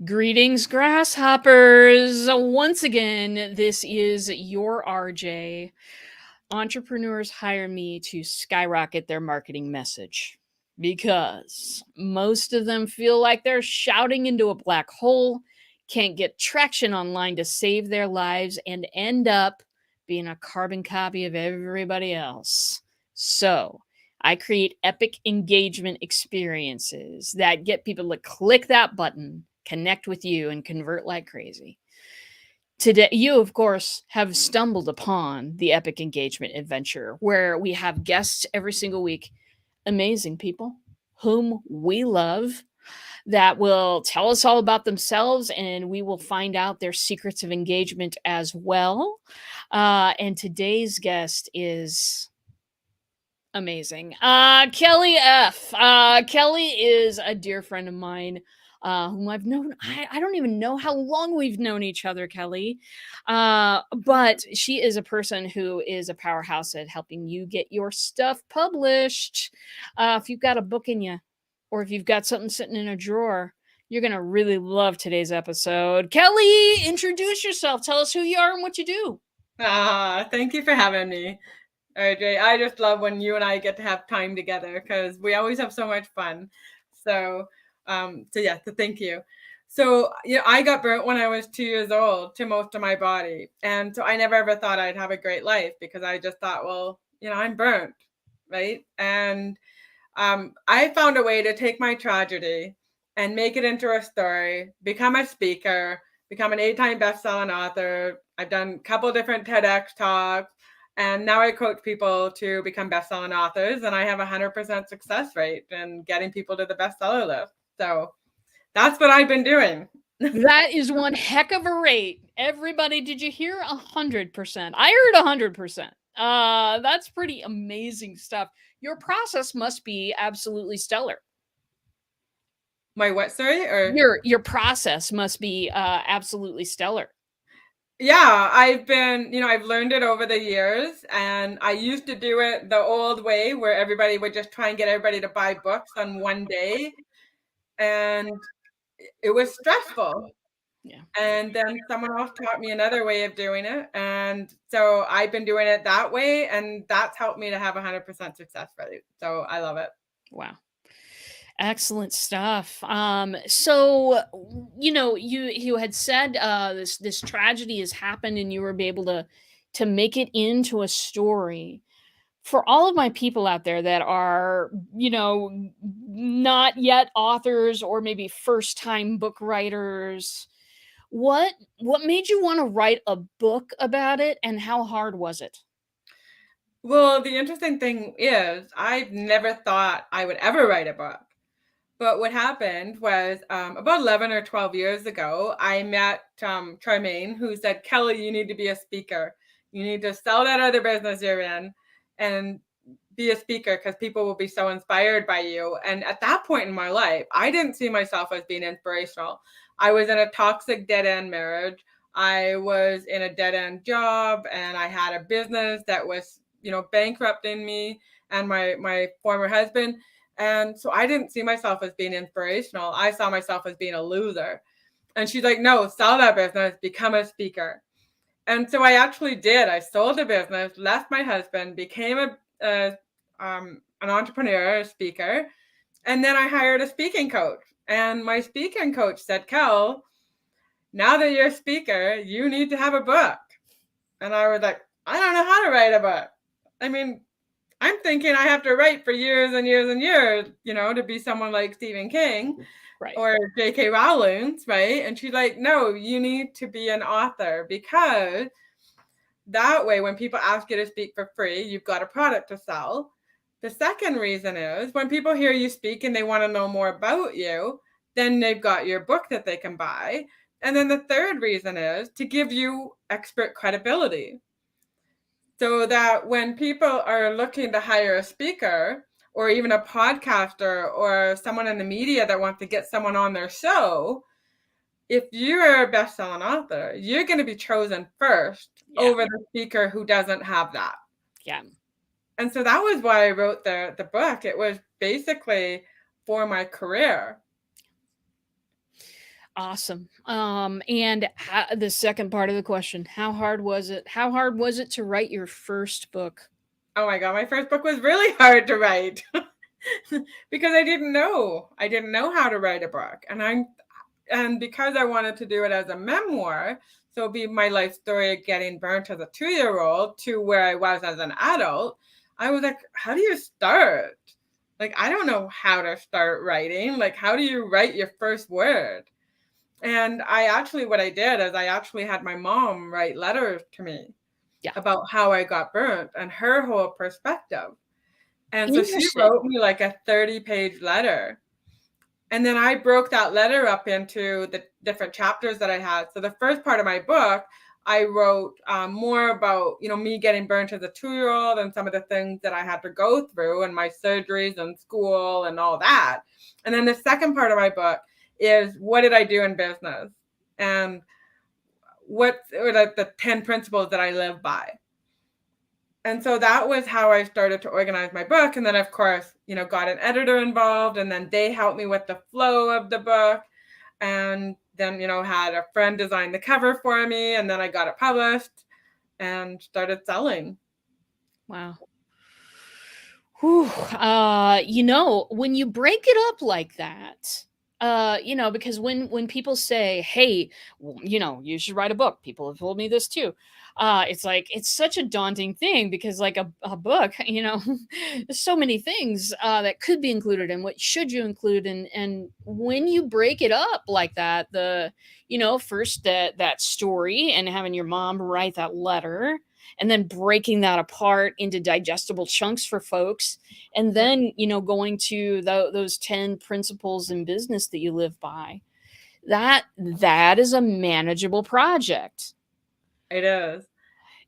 Greetings, grasshoppers. Once again, this is your RJ. Entrepreneurs hire me to skyrocket their marketing message because most of them feel like they're shouting into a black hole, can't get traction online to save their lives, and end up being a carbon copy of everybody else. So, I create epic engagement experiences that get people to click that button, connect with you, and convert like crazy. Today, you, of course, have stumbled upon the Epic Engagement Adventure, where we have guests every single week, amazing people whom we love that will tell us all about themselves, and we will find out their secrets of engagement as well. And today's guest is amazing. Kelly F. Kelly is a dear friend of mine whom I've known. I don't even know how long we've known each other, Kelly. But she is a person who is a powerhouse at helping you get your stuff published. If you've got a book in you, or if you've got something sitting in a drawer, you're going to really love today's episode. Kelly, introduce yourself. Tell us who you are and what you do. Thank you for having me, RJ. I just love when you and I get to have time together because we always have so much fun. So thank you. So, I got burnt when I was 2 years old to most of my body. And so I never ever thought I'd have a great life because I just thought, well, I'm burnt, right? And I found a way to take my tragedy and make it into a story, become a speaker, become an 8-time best-selling author. I've done a couple different TEDx talks, and now I coach people to become best-selling authors, and I have a 100% success rate in getting people to the bestseller list. So that's what I've been doing. That is one heck of a rate. Everybody, did you hear 100%? I heard 100%. That's pretty amazing stuff. Your process must be absolutely stellar. My what, sorry? Your process must be absolutely stellar. Yeah, I've learned it over the years, and I used to do it the old way where everybody would just try and get everybody to buy books on one day, and it was stressful. Yeah. And then someone else taught me another way of doing it, and so I've been doing it that way, and that's helped me to have 100% success rate. So I love it. Wow. Excellent stuff. So you had said this tragedy has happened, and you were able to make it into a story. For all of my people out there that are, not yet authors or maybe first time book writers, what made you want to write a book about it, and how hard was it? Well, the interesting thing is, I've never thought I would ever write a book. But what happened was about 11 or 12 years ago, I met Charmaine, who said, Kelly, you need to be a speaker. You need to sell that other business you're in and be a speaker because people will be so inspired by you. And at that point in my life, I didn't see myself as being inspirational. I was in a toxic dead end marriage. I was in a dead end job, and I had a business that was, bankrupting me and my former husband. And so I didn't see myself as being inspirational. I saw myself as being a loser. And she's like, no, sell that business, become a speaker. And so I actually did. I sold the business, left my husband, became an entrepreneur, a speaker. And then I hired a speaking coach. And my speaking coach said, Kel, now that you're a speaker, you need to have a book. And I was like, I don't know how to write a book. I mean, I'm thinking I have to write for years and years and years, to be someone like Stephen King, Right. or J.K. Rowling's, right? And she's like, no, you need to be an author, because that way, when people ask you to speak for free, you've got a product to sell. The second reason is when people hear you speak and they want to know more about you, then they've got your book that they can buy. And then the third reason is to give you expert credibility, so that when people are looking to hire a speaker or even a podcaster or someone in the media that wants to get someone on their show, if you're a best-selling author, you're going to be chosen first over the speaker who doesn't have that. Yeah. And so that was why I wrote the book. It was basically for my career. Awesome. And the second part of the question, how hard was it? How hard was it to write your first book? Oh my God, my first book was really hard to write because I didn't know. I didn't know how to write a book. And because I wanted to do it as a memoir, so it'd be my life story of getting burnt as a 2-year-old to where I was as an adult, I was like, how do you start? Like, I don't know how to start writing. Like, how do you write your first word? And what I did is I actually had my mom write letters to me Yeah. about how I got burnt and her whole perspective. And so she Interesting. wrote me like a 30-page letter. And then I broke that letter up into the different chapters that I had. So the first part of my book, I wrote more about, me getting burnt as a 2-year-old and some of the things that I had to go through and my surgeries and school and all that. And then the second part of my book is what did I do in business and what are the 10 principles that I live by. And so that was how I started to organize my book. And then, of course, got an editor involved, and then they helped me with the flow of the book. And then, had a friend design the cover for me, and then I got it published and started selling. Wow. Whew. When you break it up like that, because when people say, "Hey, you should write a book," people have told me this too. It's like it's such a daunting thing because, like a book, there's so many things that could be included, and what should you include, and when you break it up like that, first that story and having your mom write that letter and then breaking that apart into digestible chunks for folks and Yeah, then going to those 10 principles in business that you live by, that is a manageable project. it is.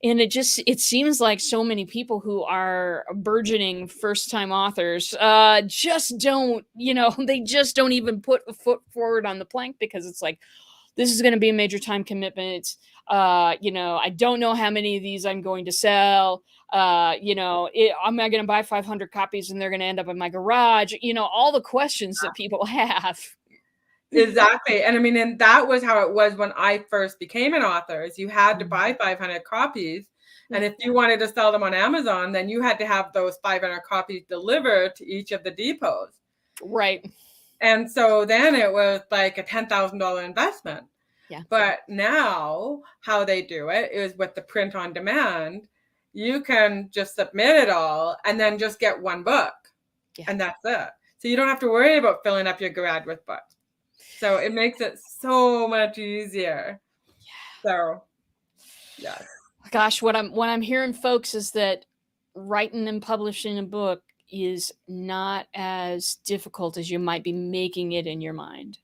And it seems like so many people who are burgeoning first time authors just don't, they just don't even put a foot forward on the plank because it's like, this is going to be a major time commitment. I don't know how many of these I'm going to sell. Am I going to buy 500 copies and they're going to end up in my garage? All the questions that people have. Exactly. And I mean, and that was how it was when I first became an author, is you had to Mm. buy 500 copies. And Yeah. if you wanted to sell them on Amazon, then you had to have those 500 copies delivered to each of the depots. Right. And so then it was like a $10,000 investment. Yeah. But now how they do it is with the print on demand, you can just submit it all and then just get one book. Yeah. And that's it. So you don't have to worry about filling up your garage with books. So it makes it so much easier. So, yes. Gosh, what I'm hearing, folks, is that writing and publishing a book is not as difficult as you might be making it in your mind.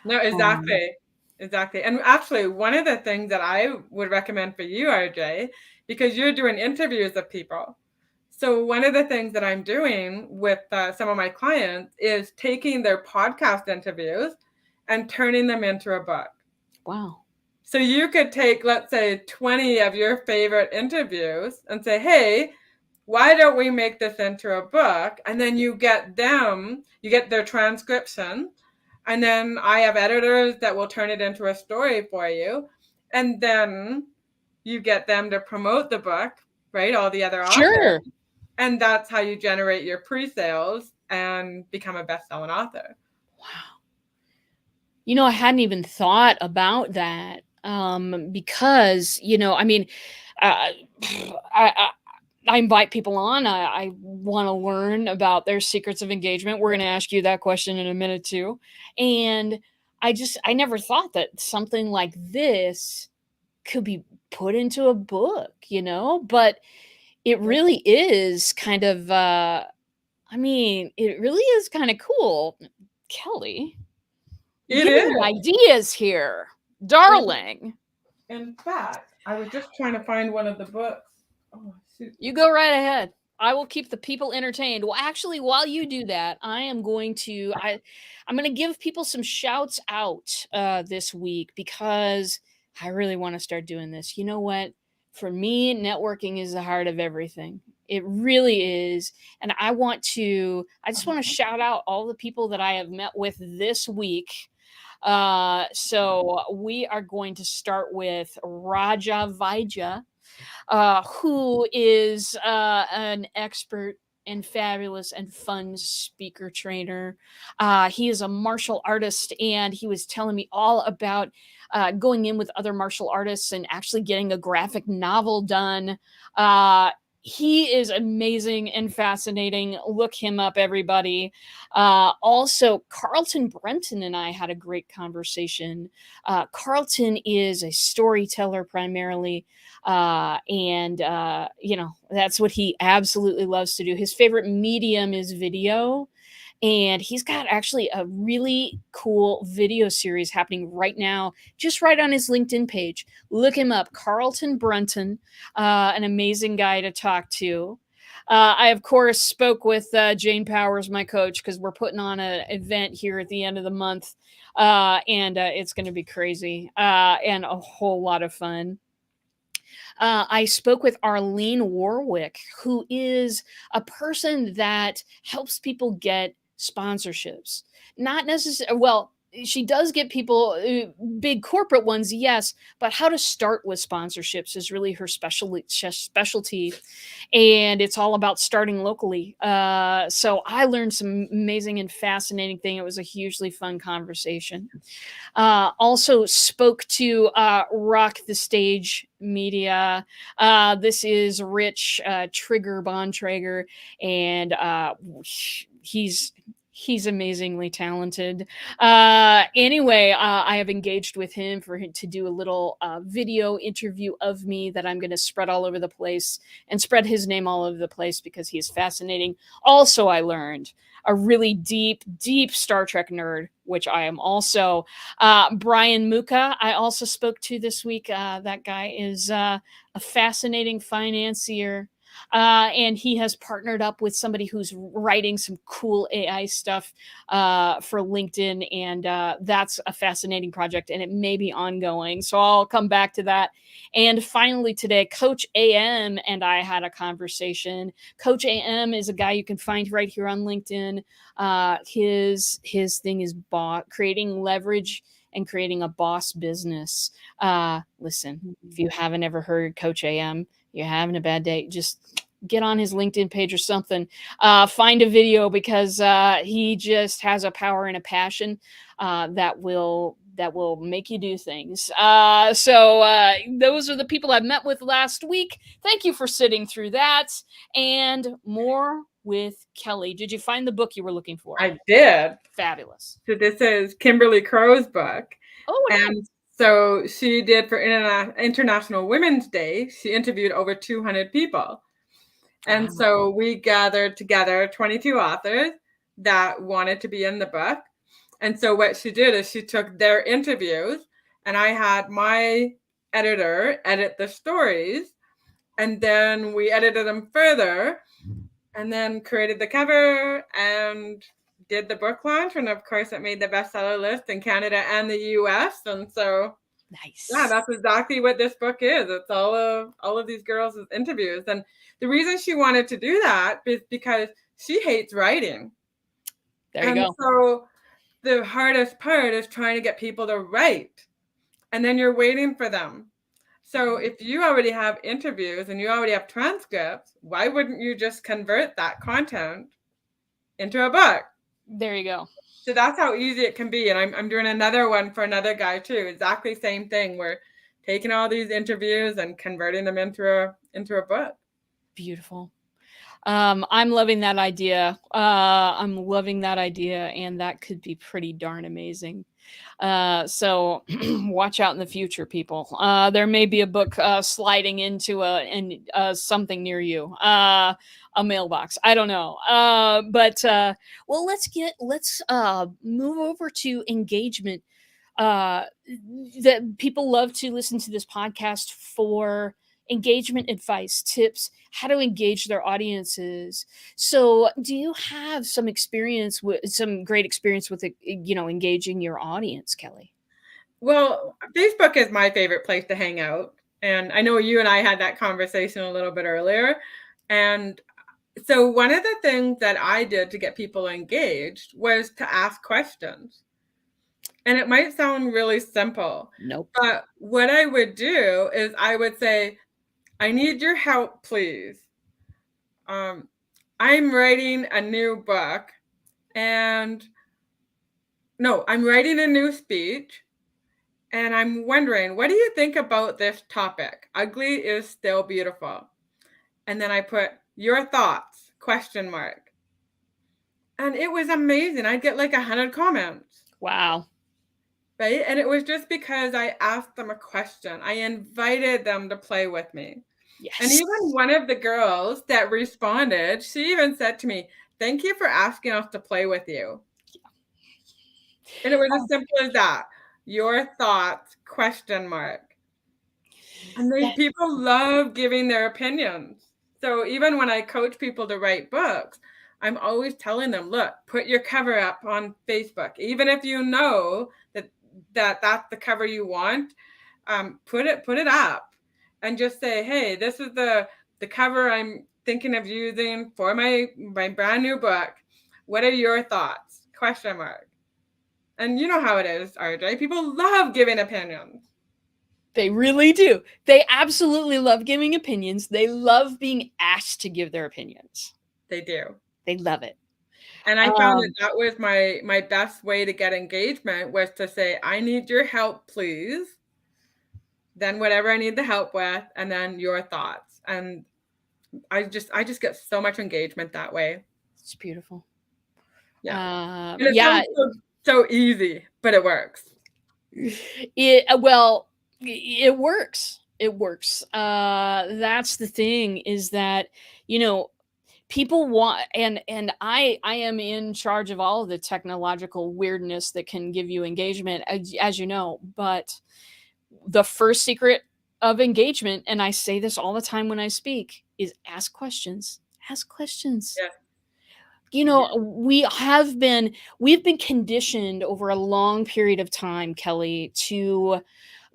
No, Um, exactly. Exactly. And actually, one of the things that I would recommend for you, RJ, because you're doing interviews of people. So, one of the things that I'm doing with some of my clients is taking their podcast interviews and turning them into a book. wow. So, you could take, let's say, 20 of your favorite interviews and say, hey, why don't we make this into a book? And then you get their transcription. And then I have editors that will turn it into a story for you. And then you get them to promote the book, right? All the other authors. Sure. And that's how you generate your pre-sales and become a best-selling author. Wow. I hadn't even thought about that, because, I mean, uh, I I invite people on. I wanna learn about their secrets of engagement. We're gonna ask you that question in a minute too, and I never thought that something like this could be put into a book, but it Yeah. really is kind of, it really is kinda cool. Kelly, It giving is. me ideas here, In, darling. in fact, I was just trying to find one of the books. Oh, shoot. You go right ahead. I will keep the people entertained. Well, actually, while you do that, I'm going to give people some shouts out this week because I really want to start doing this. You know what? For me, networking is the heart of everything. It really is. And I just want to shout out all the people that I have met with this week. So we are going to start with Raja Vaidya, who is an expert and fabulous and fun speaker trainer. He is a martial artist, and he was telling me all about going in with other martial artists and actually getting a graphic novel done. He is amazing and fascinating. Look him up, everybody. Also, Carlton Brenton and I had a great conversation. Carlton is a storyteller primarily, and that's what he absolutely loves to do. His favorite medium is video, and he's got actually a really cool video series happening right now, just right on his LinkedIn page. Look him up, Carlton Brunton, an amazing guy to talk to. I, of course, spoke with Jane Powers, my coach, because we're putting on an event here at the end of the month, and it's going to be crazy and a whole lot of fun. I spoke with Arlene Warwick, who is a person that helps people get sponsorships. Not necessarily, well, she does get people big corporate ones, yes, but how to start with sponsorships is really her specialty, and it's all about starting locally. So I learned some amazing and fascinating thing. It was a hugely fun conversation. Also spoke to Rock the Stage Media. This is Rich Trigger Bontrager, and he's amazingly talented. Anyway, I have engaged with him for him to do a little video interview of me that I'm going to spread all over the place and spread his name all over the place because he is fascinating. Also, I learned a really deep Star Trek nerd, which I am also. Brian Muka, I also spoke to this week. That guy is a fascinating financier. And he has partnered up with somebody who's writing some cool AI stuff for LinkedIn. And that's a fascinating project, and it may be ongoing. So I'll come back to that. And finally, today, Coach AM and I had a conversation. Coach AM is a guy you can find right here on LinkedIn. His thing is creating leverage and creating a boss business. Listen, if you haven't ever heard Coach AM, you're having a bad day, just get on his LinkedIn page or something. Find a video, because he just has a power and a passion that will make you do things. So those are the people I met with last week. Thank you for sitting through that, and more with Kelly. Did you find the book you were looking for? I did. Fabulous. So this is Kimberly Crow's book. Oh, and nice. so she did for International Women's Day, she interviewed over 200 people. And Wow. so we gathered together 22 authors that wanted to be in the book. And so what she did is she took their interviews, and I had my editor edit the stories, and then we edited them further, and then created the cover and did the book launch. And of course, it made the bestseller list in Canada and the US. And so, Nice. yeah, that's exactly what this book is. It's all of these girls' interviews. And the reason she wanted to do that is because she hates writing. There you and go. So the hardest part is trying to get people to write, and then you're waiting for them. So if you already have interviews and you already have transcripts, why wouldn't you just convert that content into a book? There you go. So that's how easy it can be. And I'm doing another one for another guy too. Exactly same thing. We're taking all these interviews and converting them into a book. Beautiful. I'm loving that idea. I'm loving that idea, and that could be pretty darn amazing. So watch out in the future, people. There may be a book sliding into something near you, a mailbox. I don't know. But well, let's move over to engagement. That people love to listen to this podcast for engagement advice, tips, how to engage their audiences. So, do you have some great experience with engaging your audience, Kelly? Well, Facebook is my favorite place to hang out. And I know you and I had that conversation a little bit earlier. And so one of the things that I did to get people engaged was to ask questions. And it might sound really simple, Nope. but what I would do is I would say, I need your help, please. Um, I'm writing a new book and no, I'm writing a new speech and I'm wondering, what do you think about this topic? Ugly is still beautiful. And then I put your thoughts, question mark. And it was amazing. I'd get like 100 comments. Wow. Right? And it was just because I asked them a question. I invited them to play with me. And Yes. even one of the girls that responded, she even said to me, "Thank you for asking us to play with you." And it was as simple as that. Your thoughts, question mark. And they That people love giving their opinions. So even when I coach people to write books, I'm always telling them, look, put your cover up on Facebook. Even if you know that's the cover you want, put it up and just say, hey, this is the cover I'm thinking of using for my brand new book. What are your thoughts? Question mark. And you know how it is, RJ. People love giving opinions. they really do. They absolutely love giving opinions. They love being asked to give their opinions. They do. They love it. And I found that that was my best way to get engagement was to say, I need your help, please. Then whatever I need the help with, and then your thoughts. And I just get so much engagement that way. It's beautiful. And it Yeah. sounds so easy, but it works. Well, it works. It works. That's the thing is that, you know, people want and I am in charge of all of the technological weirdness that can give you engagement, as you know, but the first secret of engagement, and I say this all the time when I speak, is ask questions. Ask questions. Yeah. You know, we've been conditioned over a long period of time, Kelly, to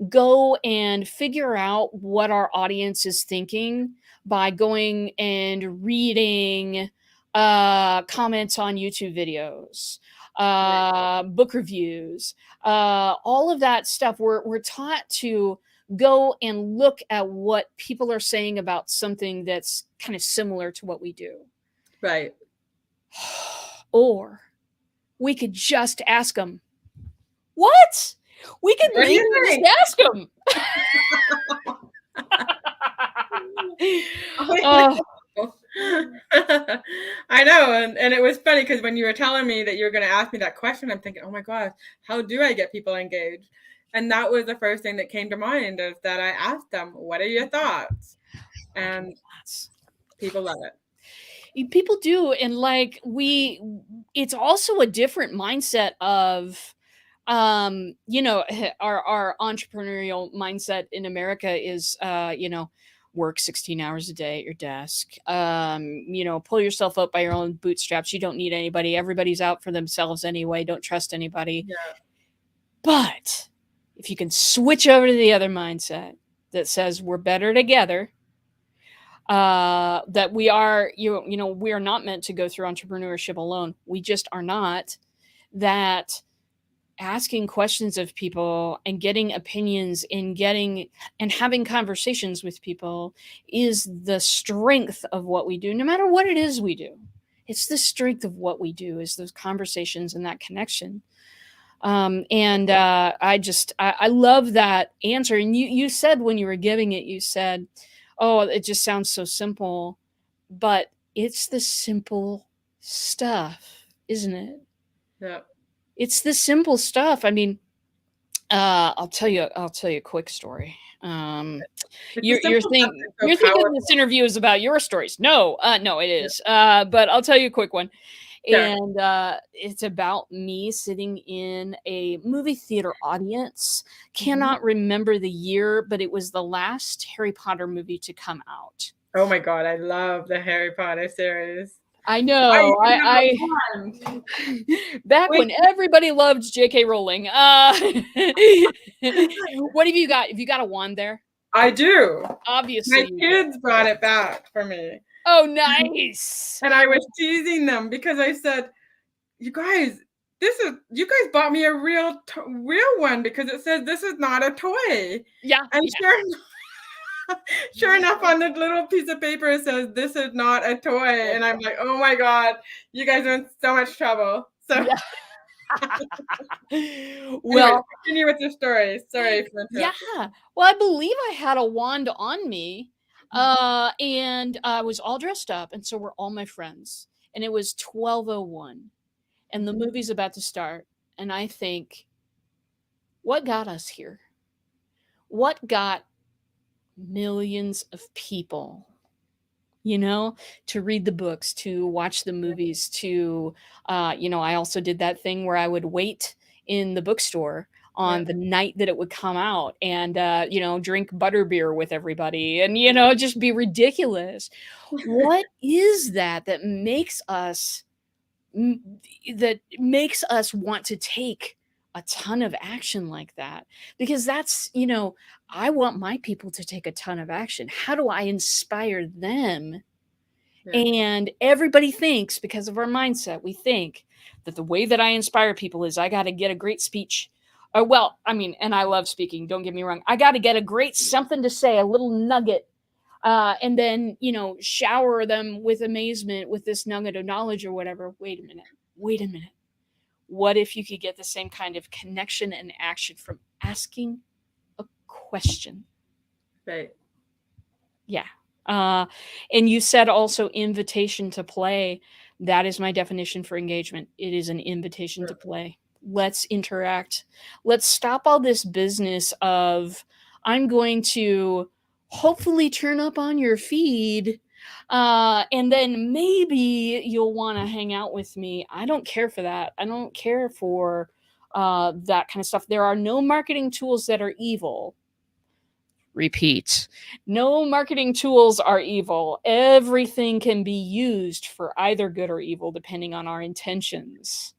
go and figure out what our audience is thinking by going and reading comments on YouTube videos, Right. book reviews, all of that stuff. We're taught to go and look at what people are saying about something that's kind of similar to what we do. Right. Or we could just ask them, what? We could What do maybe you just think? ask them. Oh, I know. And it was funny because when you were telling me that you were going to ask me that question, I'm thinking, oh my gosh, how do I get people engaged? And that was the first thing that came to mind is that I asked them, what are your thoughts? And people love it. people do, and like it's also a different mindset of you know, our entrepreneurial mindset in America is you know, work 16 hours a day at your desk, you know, pull yourself up by your own bootstraps, you don't need anybody, everybody's out for themselves anyway, don't trust anybody. Yeah. But if you can switch over to the other mindset that says we're better together, that we are, you know, we are not meant to go through entrepreneurship alone, we just are not, that asking questions of people and getting opinions and getting and having conversations with people is the strength of what we do, no matter what it is we do. It's the strength of what we do, is those conversations and that connection. And I love that answer. And you said when you were giving it, you said, oh, it just sounds so simple, but it's the simple stuff, isn't it? Yeah. It's the simple stuff. I mean, I'll tell you a quick story. It's the simple stuff that's so You're thinking powerful. this interview is about your stories. No, no, it is. But I'll tell you a quick one. Yeah. And it's about me sitting in a movie theater audience. Cannot remember the year, but it was the last Harry Potter movie to come out. Oh my God, I love the Harry Potter series. I know. I One. back Wait, when everybody loved J.K. Rowling. What have you got? Have you got a wand there? I do. Obviously My you do. kids brought it back for me. Oh, nice. And I was teasing them because I said, you guys, you guys bought me a real one because it says this is not a toy. Yeah, And yeah. sure enough, on the little piece of paper, it says this is not a toy. And I'm like, oh my God, you guys are in so much trouble. So Yeah. anyways, Well, continue with your story. Sorry for yeah. interrupting. Well, I believe I had a wand on me, and I was all dressed up, and so were all my friends. And it was 12:01, and the movie's about to start. And I think, what got us here? What got millions of people, to read the books, to watch the movies, to, I also did that thing where I would wait in the bookstore Yeah. on the night that it would come out and, drink butterbeer with everybody and, just be ridiculous. What is that makes us that makes us want to take a ton of action like that? Because that's, I want my people to take a ton of action. How do I inspire them? Yeah. And everybody thinks, because of our mindset, we think that the way that I inspire people is I got to get a great speech. Well, I mean, and I love speaking, don't get me wrong. I got to get a great something to say, a little nugget, and then, shower them with amazement with this nugget of knowledge or whatever. Wait a minute. Wait a minute. What if you could get the same kind of connection and action from asking a question? Right. Yeah. And you said also invitation to play. That is my definition for engagement. It is an invitation to play. Let's interact. Let's stop all this business of I'm going to hopefully turn up on your feed, and then maybe you'll want to hang out with me. I don't care for that. I don't care for that kind of stuff. There are no marketing tools that are evil. Repeat. No marketing tools are evil. Everything can be used for either good or evil, depending on our intentions.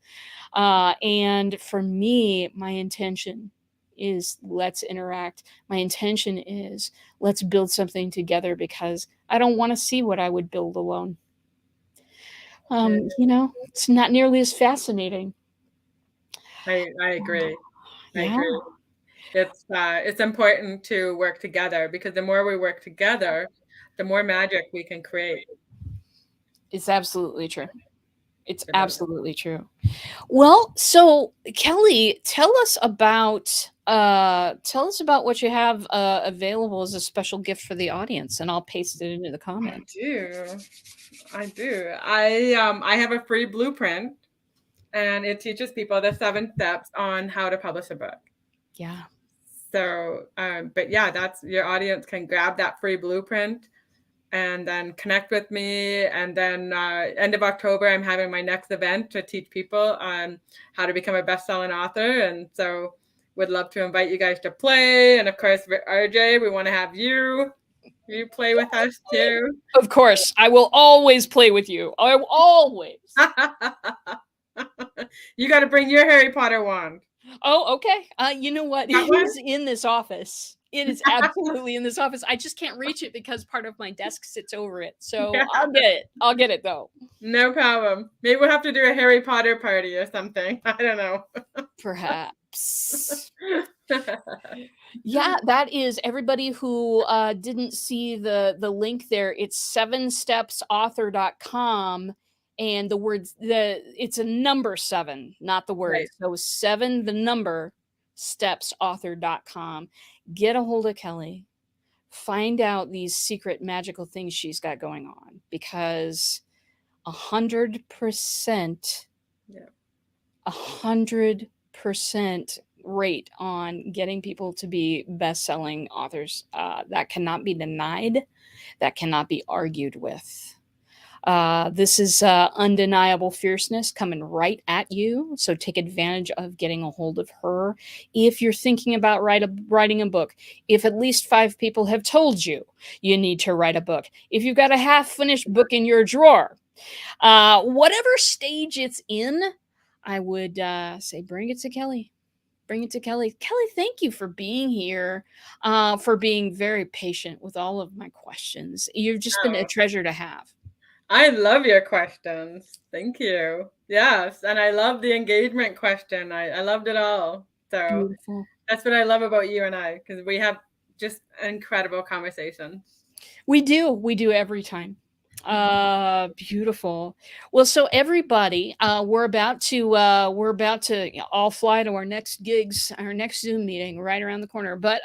And for me, my intention is let's interact. My intention is let's build something together because I don't want to see what I would build alone. Yeah. It's not nearly as fascinating. I agree. I Yeah, agree. It's important to work together because the more we work together, the more magic we can create. it's absolutely true. It's It is. absolutely true. Well, so Kelly, tell us about what you have available as a special gift for the audience, and I'll paste it into the I comments. do. I do. I have a free blueprint and it teaches people the 7 steps on how to publish a book. Yeah. So, but yeah, that's your audience can grab that free blueprint and then connect with me. And then end of October, I'm having my next event to teach people on how to become a best-selling author. And so would love to invite you guys to play. And of course, RJ, we want to have you play with us too. Of course, I will always play with you. I will always. You got to bring your Harry Potter wand. Oh, okay. You know what? That It one? is in this office. It is absolutely in this office. I just can't reach it because part of my desk sits over it. So Yeah. I'll get it. I'll get it though. No problem. Maybe we'll have to do a Harry Potter party or something. I don't know. Perhaps. Yeah, that is everybody who didn't see the link there. It's 7stepsauthor.com, and it's a number 7, not the word. Right. So 7 the number stepsauthor.com. Get a hold of Kelly. Find out these secret magical things she's got going on because 100%, Yeah. 100% rate on getting people to be best-selling authors. That cannot be denied. That cannot be argued with. This is undeniable fierceness coming right at you. So take advantage of getting a hold of her. If you're thinking about writing a book, if at least 5 people have told you you need to write a book, if you've got a half-finished book in your drawer, whatever stage it's in, I would say bring it to Kelly. Bring it to Kelly. Kelly, thank you for being here, for being very patient with all of my questions. You've just been a Oh, treasure to have. I love your questions. Thank you. Yes, and I love the engagement question. I loved it all. So Beautiful. that's what I love about you and I, because we have just incredible conversations. We do every time. Mhm. Beautiful. Well, so everybody, we're about to, you know, all fly to our next gigs, our next Zoom meeting right around the corner. But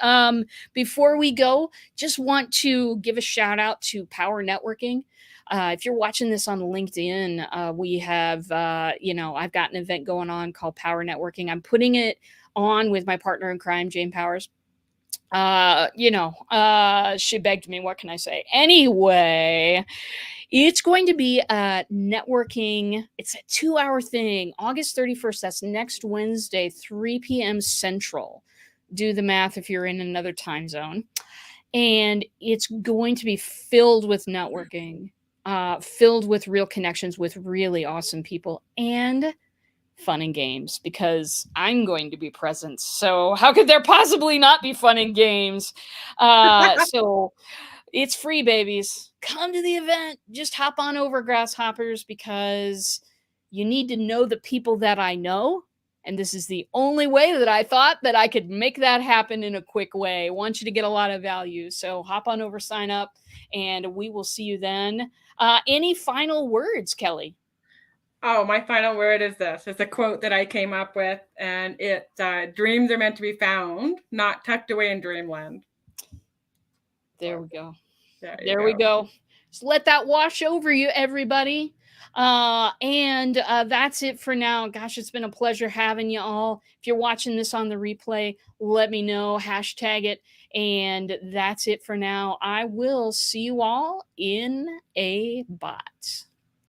before we go, just want to give a shout out to Power Networking. If you're watching this on LinkedIn, we have, you know, I've got an event going on called Power Networking. I'm putting it on with my partner in crime, Jane Powers. You know, she begged me. What can I say? Anyway, it's going to be a networking. It's a 2 hour thing, August 31st. That's next Wednesday, 3 p.m. Central. Do the math if you're in another time zone. And it's going to be filled with networking, filled with real connections with really awesome people, and fun and games because I'm going to be present. So how could there possibly not be fun and games? So it's free, babies. Come to the event. Just hop on over, grasshoppers, because you need to know the people that I know. And this is the only way that I thought that I could make that happen in a quick way. I want you to get a lot of value. So hop on over, sign up, and we will see you then. Any final words, Kelly? Oh, my final word is this. It's a quote that I came up with, and it's dreams are meant to be found, not tucked away in dreamland. There So we go. there you There we go. go. Just let that wash over you, everybody. And that's it for now. Gosh, it's been a pleasure having you all. If you're watching this on the replay, let me know, hashtag it. And that's it for now. I will see you all in a bot.